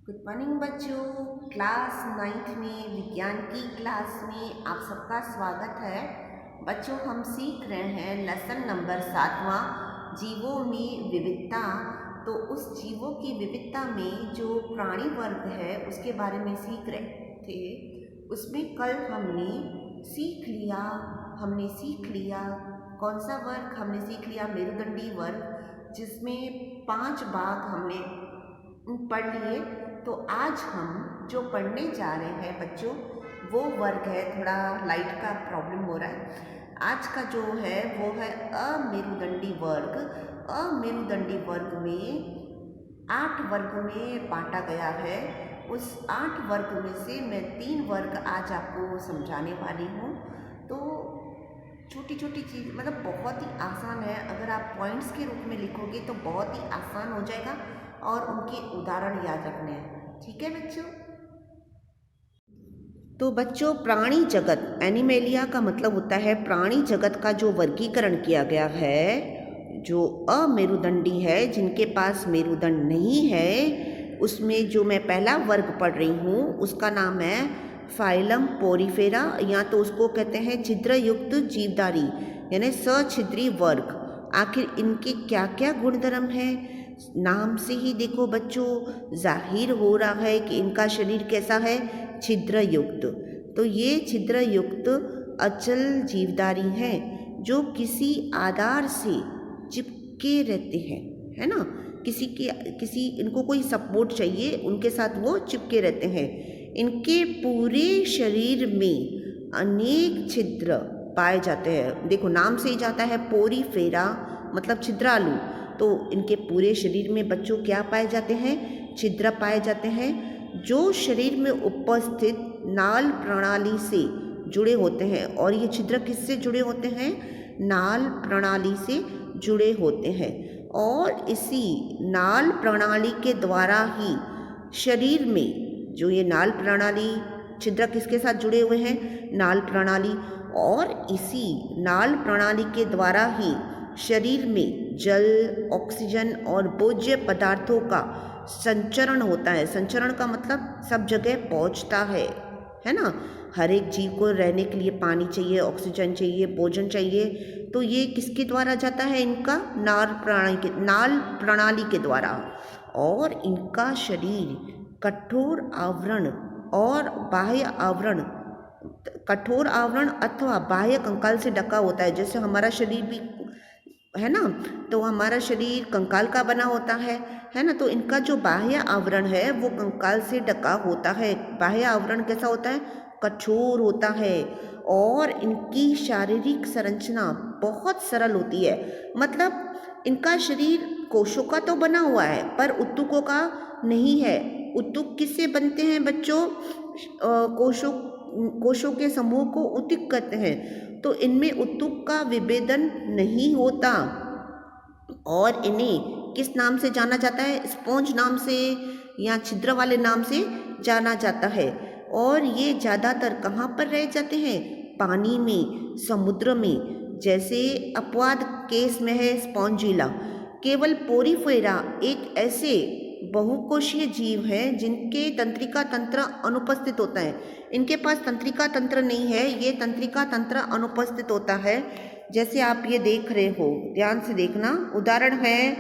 Good morning बच्चों। Class 9th में विज्ञान की क्लास में आप सबका स्वागत है। बच्चों हम सीख रहे हैं लेसन नंबर 7वां जीवों में विविधता। तो उस जीवों की विविधता में जो प्राणी वर्ग है उसके बारे में सीख रहे थे। उसमें कल हमने सीख लिया कौन सा वर्ग हमने सीख लिया, मेरुदंडी वर्ग, जिसमें 5 भाग हमने पढ़ लिए। तो आज हम जो पढ़ने जा रहे हैं बच्चों वो वर्ग है, थोड़ा लाइट का प्रॉब्लम हो रहा है। आज का जो है वो है अमेरुदंडी वर्ग। अमेरुदंडी वर्ग में 8 वर्ग में बांटा गया है। उस 8 वर्ग में से मैं 3 वर्ग आज आपको समझाने वाली हूँ। तो छोटी छोटी चीज़ मतलब बहुत ही आसान है। अगर आप पॉइंट्स के रूप में लिखोगे तो बहुत ही आसान हो जाएगा और उनके उदाहरण याद रखने हैं। ठीक है बच्चों। तो बच्चों प्राणी जगत, एनिमेलिया का मतलब होता है प्राणी जगत का जो वर्गीकरण किया गया है, जो अमेरुदंडी है, जिनके पास मेरुदंड नहीं है, उसमें जो मैं पहला वर्ग पढ़ रही हूँ उसका नाम है फाइलम पोरीफेरा, या तो उसको कहते हैं छिद्रयुक्त जीवधारी यानी सछिद्री वर्ग। आखिर इनके क्या क्या गुणधर्म हैं, नाम से ही देखो बच्चों जाहिर हो रहा है कि इनका शरीर कैसा है, छिद्रयुक्त। तो ये छिद्रयुक्त अचल जीवधारी हैं जो किसी आधार से चिपके रहते हैं, है ना। किसी इनको कोई सपोर्ट चाहिए, उनके साथ वो चिपके रहते हैं। इनके पूरे शरीर में अनेक छिद्र पाए जाते हैं। देखो नाम से ही जाता है पोरीफेरा मतलब छिद्रालु। तो इनके पूरे शरीर में बच्चों क्या पाए जाते हैं, छिद्र पाए जाते हैं, जो शरीर में उपस्थित नाल प्रणाली से जुड़े होते हैं। और ये छिद्र किससे जुड़े होते हैं, नाल प्रणाली से जुड़े होते हैं। और इसी नाल प्रणाली के द्वारा ही शरीर में जो ये नाल प्रणाली, छिद्र किसके साथ जुड़े हुए हैं, नाल प्रणाली, और इसी नाल प्रणाली के द्वारा ही शरीर में जल, ऑक्सीजन और भोज्य पदार्थों का संचरण होता है। संचरण का मतलब सब जगह पहुंचता है ना। हर एक जीव को रहने के लिए पानी चाहिए, ऑक्सीजन चाहिए, भोजन चाहिए। तो ये किसके द्वारा जाता है, इनका नाल प्रणाली के द्वारा। और इनका शरीर कठोर आवरण और बाह्य आवरण, कठोर आवरण अथवा बाह्य कंकाल से ढका होता है। जैसे हमारा शरीर भी है ना, तो हमारा शरीर कंकाल का बना होता है ना। तो इनका जो बाह्य आवरण है वो कंकाल से ढका होता है। बाह्य आवरण कैसा होता है, कठोर होता है। और इनकी शारीरिक संरचना बहुत सरल होती है। मतलब इनका शरीर कोशों का तो बना हुआ है पर उत्तकों का नहीं है। उत्तक किससे बनते हैं बच्चों, कोशों के समूह को उत्तक कहते हैं। तो इनमें उत्तक का विभेदन नहीं होता और इन्हें किस नाम से जाना जाता है, स्पॉन्ज नाम से या छिद्र वाले नाम से जाना जाता है। और ये ज़्यादातर कहाँ पर रह जाते हैं, पानी में, समुद्र में। जैसे अपवाद केस में है स्पॉन्जिला। केवल पोरीफेरा एक ऐसे बहुकोशीय जीव हैं जिनके तंत्रिका तंत्र अनुपस्थित होता है। इनके पास तंत्रिका तंत्र नहीं है, ये तंत्रिका तंत्र अनुपस्थित होता है। जैसे आप ये देख रहे हो, ध्यान से देखना, उदाहरण है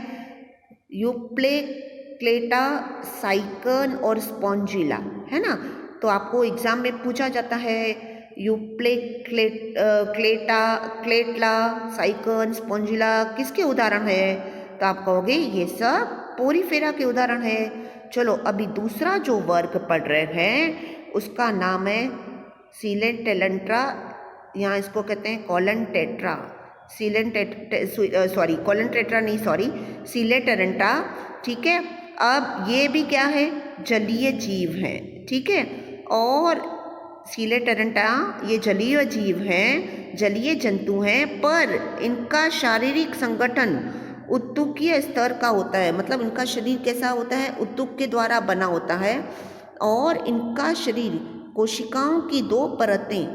यूप्लेक्लेटा, साइकन और स्पॉन्जिला, है ना। तो आपको एग्जाम में पूछा जाता है क्लेटला, साइकन, स्पॉन्जिला किसके उदाहरण है, तो आप कहोगे ये सब पोरीफेरा के उदाहरण है। चलो अभी दूसरा जो वर्ग पढ़ रहे हैं उसका नाम है सीलेंटेलेंट्रा, यहाँ इसको कहते हैं कॉलनटेट्रा। सीलेटेरेंटा, ठीक है। अब ये भी क्या है, जलीय जीव है, ठीक है। और सीलेटेरेंटा ये जलीय जीव हैं, जलीय जंतु हैं, पर इनका शारीरिक संगठन उत्तकीय स्तर का होता है। मतलब इनका शरीर कैसा होता है, उत्तक के द्वारा बना होता है। और इनका शरीर कोशिकाओं की 2 परतें,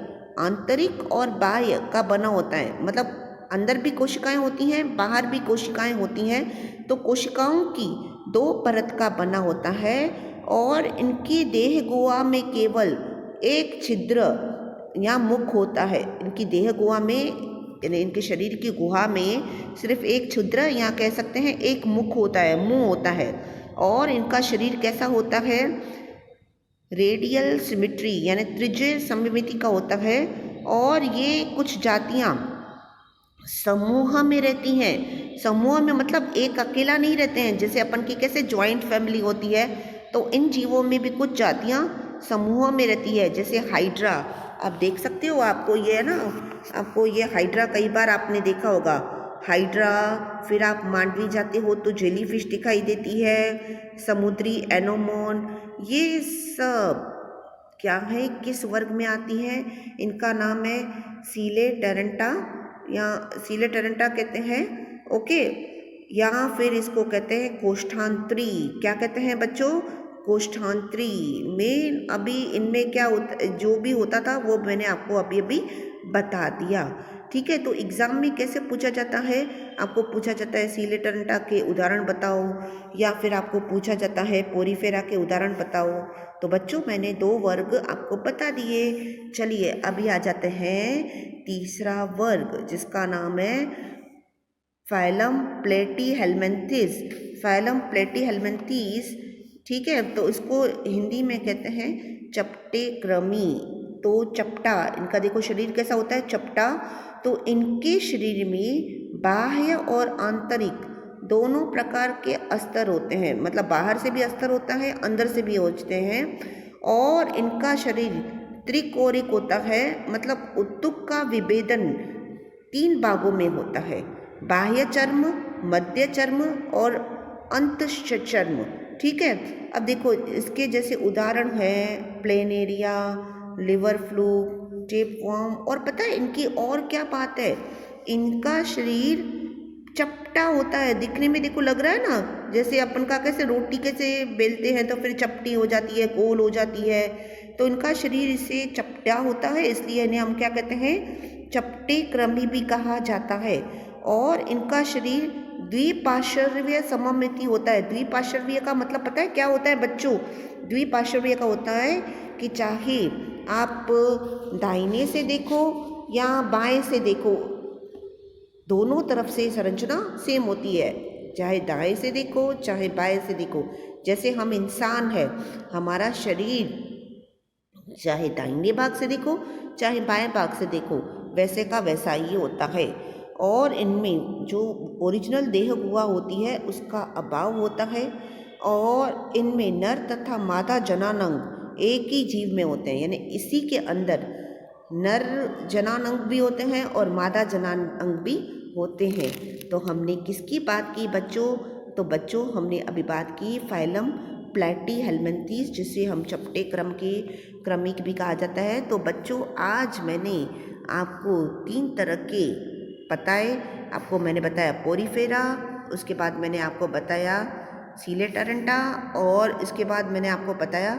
आंतरिक और बाह्य का बना होता है। मतलब अंदर भी कोशिकाएं होती हैं, बाहर भी कोशिकाएं होती हैं। तो कोशिकाओं की 2 परत का बना होता है। और इनकी देह गुहा में केवल एक छिद्र या मुख होता है। इनकी देह गुहा में यानी इनके शरीर की गुहा में सिर्फ एक छिद्र या कह सकते हैं एक मुख होता है, मुंह होता है। और इनका शरीर कैसा होता है? रेडियल सिमिट्री यानी त्रिज्य सममिति का होता है। और ये कुछ जातियां समूह में रहती हैं। समूह में मतलब एक अकेला नहीं रहते हैं, जैसे अपन की कैसे जॉइंट फैमिली होती है, तो इन जीवों में भी कुछ जातियां समूह में रहती है, जैसे हाइड्रा। आप देख सकते हो, आपको ये है ना, आपको ये हाइड्रा कई बार आपने देखा होगा। हाइड्रा, फिर आप मांडवी जाते हो तो जेलीफिश दिखाई देती है, समुद्री एनोमोन, ये सब क्या है, किस वर्ग में आती है? इनका नाम है सीलेटेरेंटा या सीलेटेरेंटा कहते हैं। ओके, या फिर इसको कहते हैं कोष्ठांतरी। क्या कहते हैं बच्चों? कोष्ठांतरी में अभी इनमें क्या होता, जो भी होता था वो मैंने आपको अभी अभी बता दिया। ठीक है, तो एग्ज़ाम में कैसे पूछा जाता है? आपको पूछा जाता है सीलेटेरेंटा के उदाहरण बताओ, या फिर आपको पूछा जाता है पोरीफेरा के उदाहरण बताओ। तो बच्चों मैंने 2 वर्ग आपको बता दिए। चलिए अभी आ जाते हैं तीसरा वर्ग, जिसका नाम है फाइलम प्लेटीहेल्मिन्थेस। फाइलम प्लेटीहेल्मिन्थेस, ठीक है, तो इसको हिंदी में कहते हैं चपटे कृमि। तो चपटा, इनका देखो शरीर कैसा होता है, चपटा। तो इनके शरीर में बाह्य और आंतरिक दोनों प्रकार के अस्तर होते हैं, मतलब बाहर से भी अस्तर होता है, अंदर से भी होते हैं। और इनका शरीर त्रिकोणिक होता है, मतलब उत्तक का विभेदन 3 भागों में होता है, बाह्य चर्म, मध्य चर्म और अंतःस्थ चर्म। ठीक है, अब देखो इसके जैसे उदाहरण है प्लेनेरिया, लिवर फ्लू, टेपवर्म। और पता है इनकी और क्या बात है, इनका शरीर चपटा होता है। दिखने में देखो लग रहा है ना, जैसे अपन का कैसे रोटी कैसे बेलते हैं तो फिर चपटी हो जाती है, गोल हो जाती है, तो इनका शरीर इससे चपटा होता है, इसलिए इन्हें हम क्या कहते हैं, चपटे कृमि भी कहा जाता है। और इनका शरीर द्विपार्श्वीय सममिति होता है। द्विपार्श्वीय का मतलब पता है क्या होता है बच्चों? द्विपार्श्वीय का होता है कि चाहे आप दाहिने से देखो या बाएं से देखो, दोनों तरफ से संरचना सेम होती है, चाहे दाएं से देखो चाहे बाएं से देखो। जैसे हम इंसान है, हमारा शरीर चाहे दाहिने भाग से देखो चाहे बाएं भाग से देखो, वैसे का वैसा ही होता है। और इनमें जो ओरिजिनल देह गुहा होती है उसका अभाव होता है। और इनमें नर तथा मादा जनानंग एक ही जीव में होते हैं, यानी इसी के अंदर नर जनानंग भी होते हैं और मादा जनानंग भी होते हैं। तो हमने किसकी बात की बच्चों? तो बच्चों हमने अभी बात की फाइलम प्लेटीहेल्मिन्थेस, जिसे हम चपटे क्रमिक भी कहा जाता है। तो बच्चों आज मैंने आपको 3 तरह के बताए। आपको मैंने बताया पोरीफेरा, उसके बाद मैंने आपको बताया सीलेटेरेंटा, और इसके बाद मैंने आपको बताया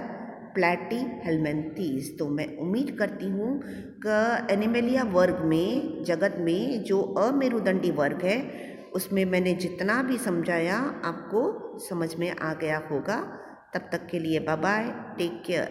प्लेटीहेल्मिन्थेस। तो मैं उम्मीद करती हूँ कि एनिमलिया वर्ग में, जगत में जो अमेरुदंडी वर्ग है उसमें मैंने जितना भी समझाया आपको समझ में आ गया होगा। तब तक के लिए बाय बाय, टेक केयर।